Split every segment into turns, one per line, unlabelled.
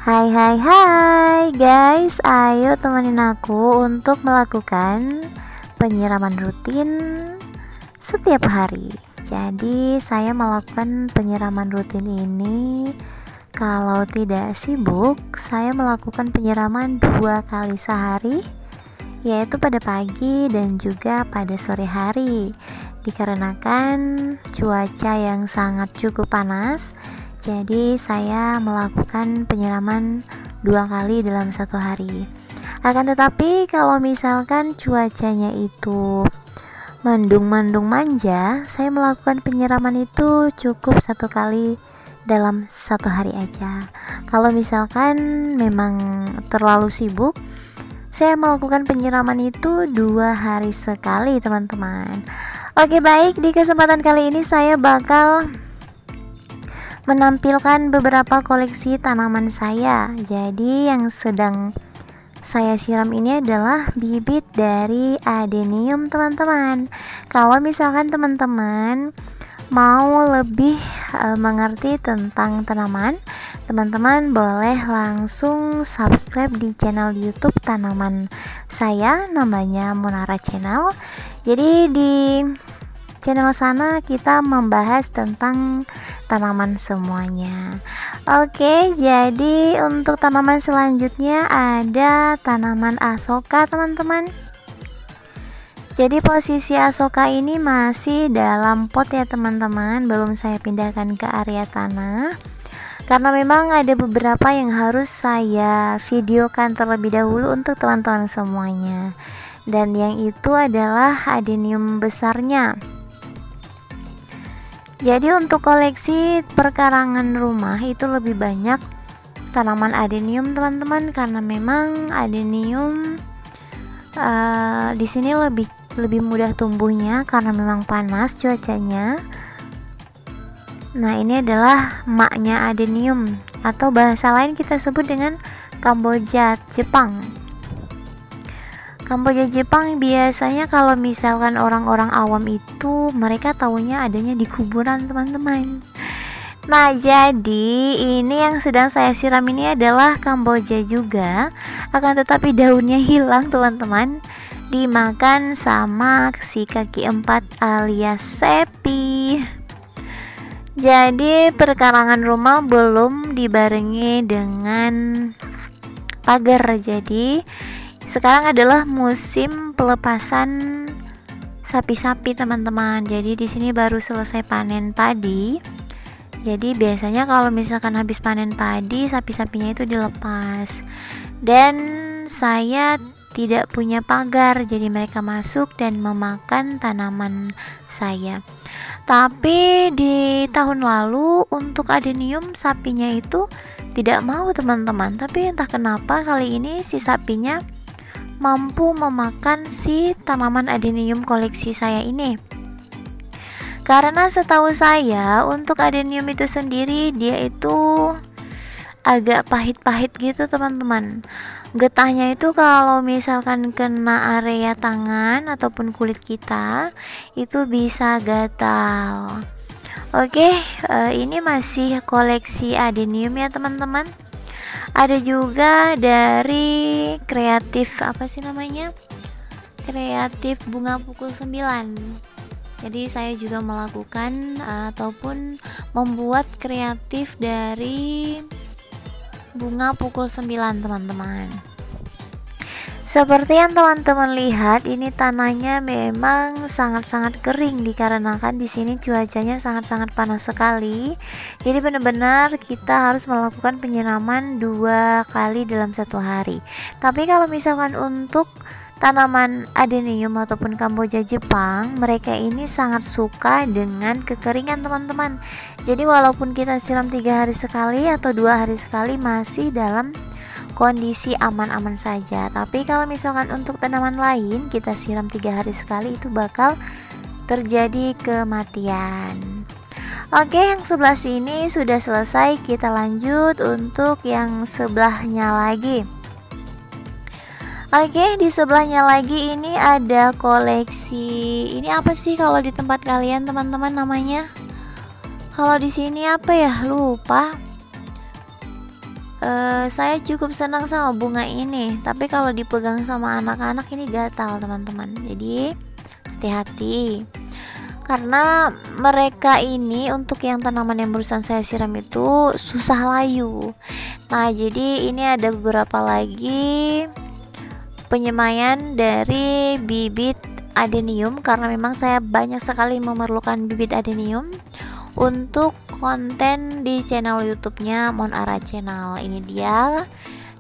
Hai hai hai guys, ayo temenin aku untuk melakukan penyiraman rutin setiap hari. Jadi saya melakukan penyiraman rutin ini kalau tidak sibuk. Saya melakukan penyiraman 2 kali sehari, yaitu pada pagi dan juga pada sore hari. Dikarenakan cuaca yang sangat cukup panas, jadi saya melakukan penyiraman 2 kali dalam satu hari. Akan tetapi kalau misalkan cuacanya itu mendung-mendung manja, saya melakukan penyiraman itu cukup 1 kali dalam satu hari aja. Kalau misalkan memang terlalu sibuk, saya melakukan penyiraman itu 2 hari sekali, teman-teman. Oke, baik, di kesempatan kali ini saya bakal menampilkan beberapa koleksi tanaman saya. Jadi yang sedang saya siram ini adalah bibit dari adenium, teman-teman. Kalau misalkan teman-teman mau lebih mengerti tentang tanaman, teman-teman boleh langsung subscribe di channel YouTube tanaman saya, namanya Munara Channel. Jadi di channel sana kita membahas tentang tanaman semuanya. Oke, jadi untuk tanaman selanjutnya ada tanaman asoka, teman-teman. Jadi posisi asoka ini masih dalam pot ya, teman-teman, belum saya pindahkan ke area tanah karena memang ada beberapa yang harus saya videokan terlebih dahulu untuk teman-teman semuanya. Dan yang itu adalah adenium besarnya. Jadi untuk koleksi perkarangan rumah itu lebih banyak tanaman adenium, teman-teman, karena memang adenium di sini lebih mudah tumbuhnya karena memang panas cuacanya. Nah, ini adalah maknya adenium, atau bahasa lain kita sebut dengan Kamboja Jepang. Kamboja Jepang biasanya kalau misalkan orang-orang awam itu mereka taunya adanya di kuburan, teman-teman. Nah, jadi ini yang sedang saya siram ini adalah Kamboja juga, akan tetapi daunnya hilang, teman-teman, dimakan sama si kaki 4 alias sepi. Jadi perkarangan rumah belum dibarengi dengan pagar. Jadi sekarang adalah musim pelepasan sapi-sapi, teman-teman. Jadi di sini baru selesai panen padi. Jadi biasanya kalau misalkan habis panen padi, sapi-sapinya itu dilepas. Dan saya tidak punya pagar, jadi mereka masuk dan memakan tanaman saya. Tapi di tahun lalu untuk adenium sapinya itu tidak mau, teman-teman. Tapi entah kenapa kali ini si sapinya mampu memakan si tanaman adenium koleksi saya ini. Karena setahu saya untuk adenium itu sendiri dia itu agak pahit-pahit gitu, teman-teman. Getahnya itu kalau misalkan kena area tangan ataupun kulit kita itu bisa gatal. Oke, ini masih koleksi adenium ya, teman-teman. Ada juga dari kreatif, apa sih namanya, kreatif bunga pukul 9. Jadi saya juga melakukan ataupun membuat kreatif dari bunga pukul 9, teman-teman. Seperti yang teman-teman lihat, ini tanahnya memang sangat-sangat kering dikarenakan di sini cuacanya sangat-sangat panas sekali. Jadi benar-benar kita harus melakukan penyiraman 2 kali dalam satu hari. Tapi kalau misalkan untuk tanaman adenium ataupun Kamboja Jepang, mereka ini sangat suka dengan kekeringan, teman-teman. Jadi walaupun kita siram 3 hari sekali atau 2 hari sekali masih dalam kondisi aman-aman saja. Tapi kalau misalkan untuk tanaman lain kita siram 3 hari sekali, itu bakal terjadi kematian. Oke, yang sebelah sini sudah selesai, kita lanjut untuk yang sebelahnya lagi. Oke, di sebelahnya lagi ini ada koleksi. Ini apa sih kalau di tempat kalian, teman-teman, namanya? Kalau di sini apa ya? Lupa. Saya cukup senang sama bunga ini, tapi kalau dipegang sama anak-anak ini gatal teman-teman, jadi hati-hati karena mereka ini untuk yang tanaman yang barusan saya siram itu susah layu. Nah jadi ini ada beberapa lagi penyemaian dari bibit adenium, karena memang saya banyak sekali memerlukan bibit adenium untuk konten di channel YouTube-nya Monara Channel. Ini dia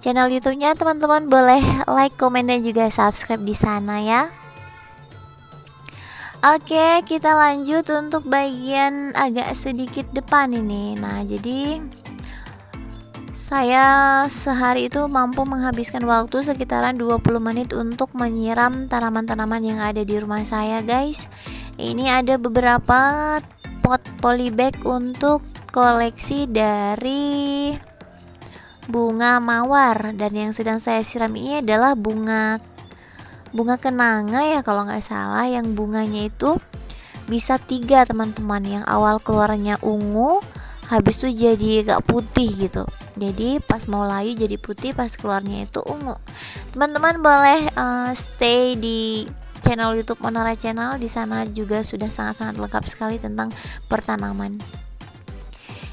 channel YouTube-nya, teman-teman boleh like, komen, dan juga subscribe di sana ya. Oke, kita lanjut untuk bagian agak sedikit depan ini. Nah, jadi saya sehari itu mampu menghabiskan waktu sekitaran 20 menit untuk menyiram tanaman-tanaman yang ada di rumah saya, guys. Ini ada beberapa pot polybag untuk koleksi dari bunga mawar, dan yang sedang saya siram ini adalah bunga kenanga ya kalau nggak salah, yang bunganya itu bisa 3 teman-teman, yang awal keluarnya ungu habis itu jadi agak putih gitu, jadi pas mau layu jadi putih, pas keluarnya itu ungu. Teman-teman boleh stay di channel YouTube Monara Channel, di sana juga sudah sangat-sangat lengkap sekali tentang pertanaman.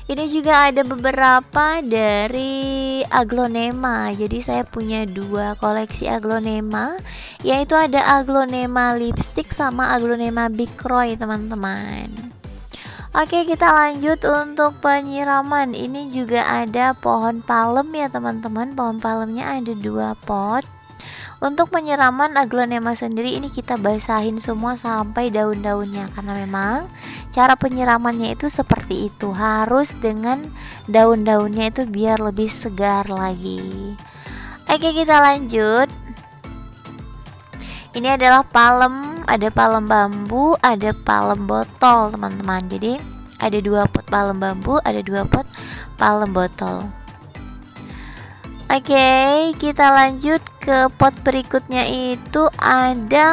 Ini juga ada beberapa dari aglonema. Jadi saya punya 2 koleksi aglonema, yaitu ada aglonema lipstick sama aglonema Big Roy, teman-teman. Oke, kita lanjut untuk penyiraman. Ini juga ada pohon palem ya teman-teman. Pohon palemnya ada 2 pot. Untuk penyiraman aglonema sendiri ini kita basahin semua sampai daun-daunnya, karena memang cara penyiramannya itu seperti itu, harus dengan daun-daunnya itu biar lebih segar lagi. Oke, kita lanjut. Ini adalah palem, ada palem bambu, ada palem botol, teman-teman. Jadi ada 2 pot palem bambu, ada 2 pot palem botol. Oke, kita lanjut ke pot berikutnya, itu ada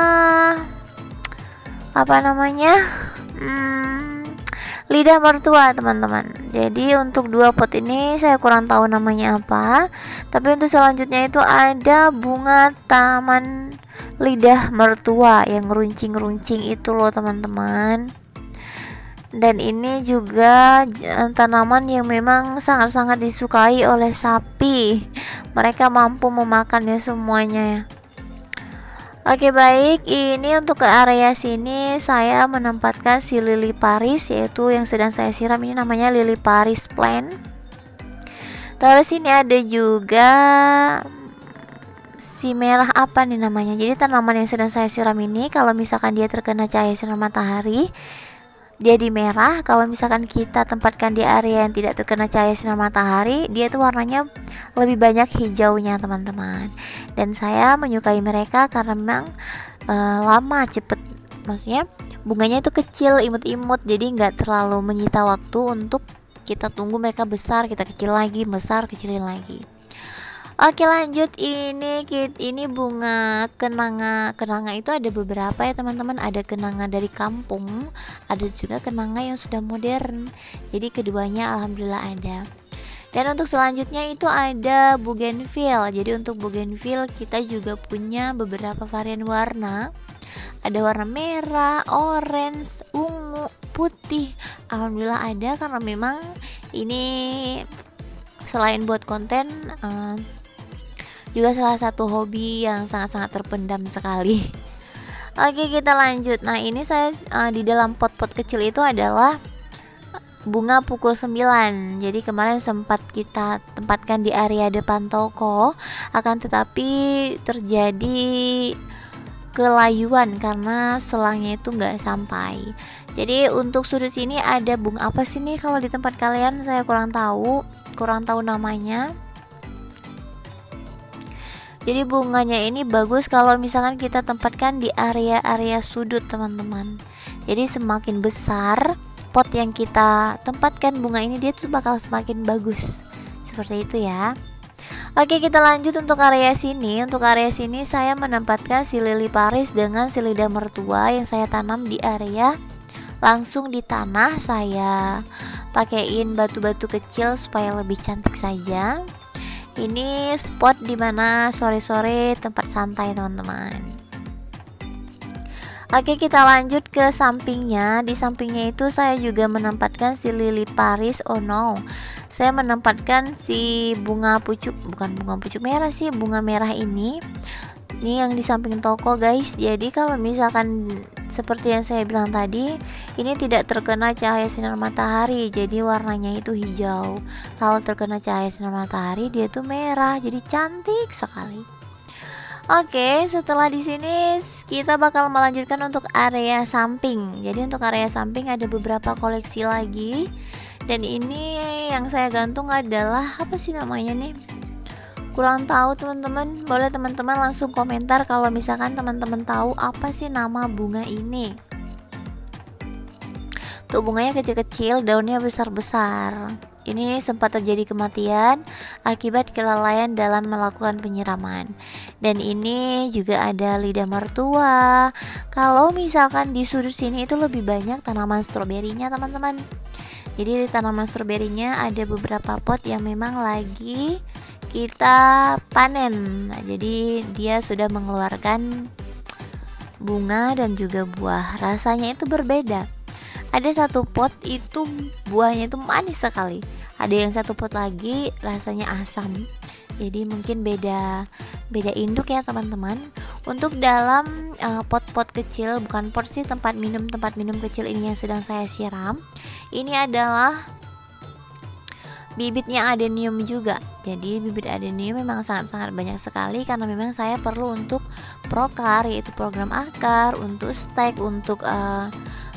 apa namanya? Lidah mertua, teman-teman. Jadi untuk 2 pot ini saya kurang tahu namanya apa, tapi untuk selanjutnya itu ada bunga taman lidah mertua yang runcing-runcing itu loh, teman-teman. Dan ini juga tanaman yang memang sangat-sangat disukai oleh sapi. Mereka mampu memakannya semuanya. Oke, baik, ini untuk ke area sini saya menempatkan si lili Paris, yaitu yang sedang saya siram ini namanya lili Paris plant. Terus ini ada juga si merah apa nih namanya. Jadi tanaman yang sedang saya siram ini kalau misalkan dia terkena cahaya sinar matahari, dia di merah. Kalau misalkan kita tempatkan di area yang tidak terkena cahaya sinar matahari, dia itu warnanya lebih banyak hijaunya, teman-teman. Dan saya menyukai mereka karena memang lama cepet, maksudnya bunganya itu kecil, imut-imut, jadi nggak terlalu menyita waktu untuk kita tunggu mereka besar, kita kecil lagi, besar, kecilin lagi. Oke, lanjut. Ini bunga kenanga. Kenanga itu ada beberapa ya teman-teman. Ada kenanga dari kampung, ada juga kenanga yang sudah modern. Jadi keduanya alhamdulillah ada. Dan untuk selanjutnya itu ada bougainville. Jadi untuk bougainville kita juga punya beberapa varian warna. Ada warna merah, orange, ungu, putih. Alhamdulillah ada, karena memang ini selain buat konten, juga salah satu hobi yang sangat-sangat terpendam sekali. Oke, kita lanjut. Nah, ini saya di dalam pot-pot kecil itu adalah bunga pukul 9. Jadi kemarin sempat kita tempatkan di area depan toko, akan tetapi terjadi kelayuan karena selangnya itu nggak sampai. Jadi untuk sudut sini ada bunga apa sih nih kalau di tempat kalian? Saya kurang tahu namanya. Jadi bunganya ini bagus kalau misalkan kita tempatkan di area-area sudut, teman-teman. Jadi semakin besar pot yang kita tempatkan bunga ini, dia tuh bakal semakin bagus. Seperti itu ya. Oke, kita lanjut untuk area sini. Untuk area sini saya menempatkan si lili Paris dengan si lidah mertua yang saya tanam di area langsung di tanah. Saya pakaiin batu-batu kecil supaya lebih cantik saja. Ini spot dimana sore-sore tempat santai teman-teman. Oke, kita lanjut ke sampingnya. Di sampingnya itu saya juga menempatkan si lili Paris. Oh no, saya menempatkan si bunga pucuk, bukan bunga pucuk merah sih, bunga merah ini yang di samping toko guys. Jadi kalau misalkan seperti yang saya bilang tadi, ini tidak terkena cahaya sinar matahari, jadi warnanya itu hijau. Kalau terkena cahaya sinar matahari dia tuh merah, jadi cantik sekali. Oke, setelah di sini kita bakal melanjutkan untuk area samping. Jadi untuk area samping ada beberapa koleksi lagi. Dan ini yang saya gantung adalah apa sih namanya nih? Kurang tahu teman-teman. Boleh teman-teman langsung komentar kalau misalkan teman-teman tahu apa sih nama bunga ini. Tuh bunganya kecil-kecil, daunnya besar-besar. Ini sempat terjadi kematian akibat kelalaian dalam melakukan penyiraman. Dan ini juga ada lidah mertua. Kalau misalkan di sudut sini itu lebih banyak tanaman stroberinya teman-teman. Jadi di tanaman stroberinya ada beberapa pot yang memang lagi kita panen. Nah, jadi dia sudah mengeluarkan bunga dan juga buah. Rasanya itu berbeda. Ada satu pot itu buahnya itu manis sekali. Ada yang satu pot lagi rasanya asam. Jadi mungkin beda induk ya teman-teman. Untuk dalam pot-pot kecil, bukan pot sih, tempat minum kecil ini yang sedang saya siram. Ini adalah bibitnya adenium juga. Jadi bibit adenium memang sangat-sangat banyak sekali karena memang saya perlu untuk prokar, yaitu program akar, untuk stek, untuk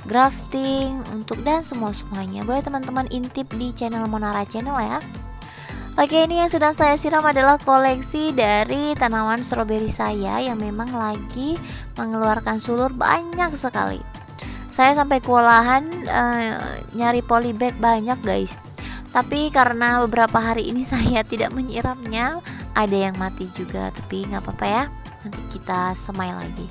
grafting, untuk dan semuanya. Boleh teman-teman intip di channel Monara Channel ya. Oke, ini yang sedang saya siram adalah koleksi dari tanaman stroberi saya yang memang lagi mengeluarkan sulur banyak sekali. Saya sampai kewalahan nyari polybag banyak guys. Tapi karena beberapa hari ini saya tidak menyiramnya, ada yang mati juga. Tapi nggak apa-apa ya, nanti kita semai lagi.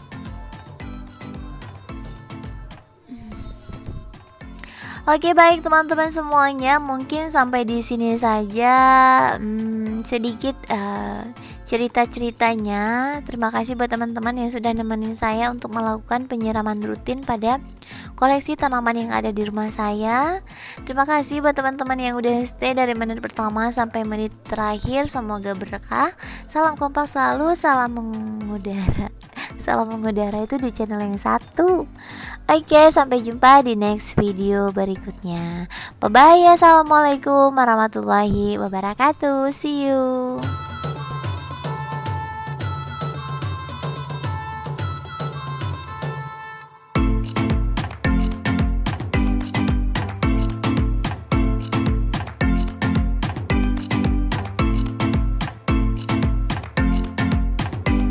Oke, baik teman-teman semuanya, mungkin sampai di sini saja sedikit cerita-ceritanya. Terima kasih buat teman-teman yang sudah nemenin saya untuk melakukan penyiraman rutin pada koleksi tanaman yang ada di rumah saya. Terima kasih buat teman-teman yang udah stay dari menit pertama sampai menit terakhir. Semoga berkah. Salam kompak selalu, salam mengudara. Salam mengudara itu di channel yang satu. Oke, sampai jumpa di next video berikutnya. Bye bye. Assalamualaikum warahmatullahi wabarakatuh. See you.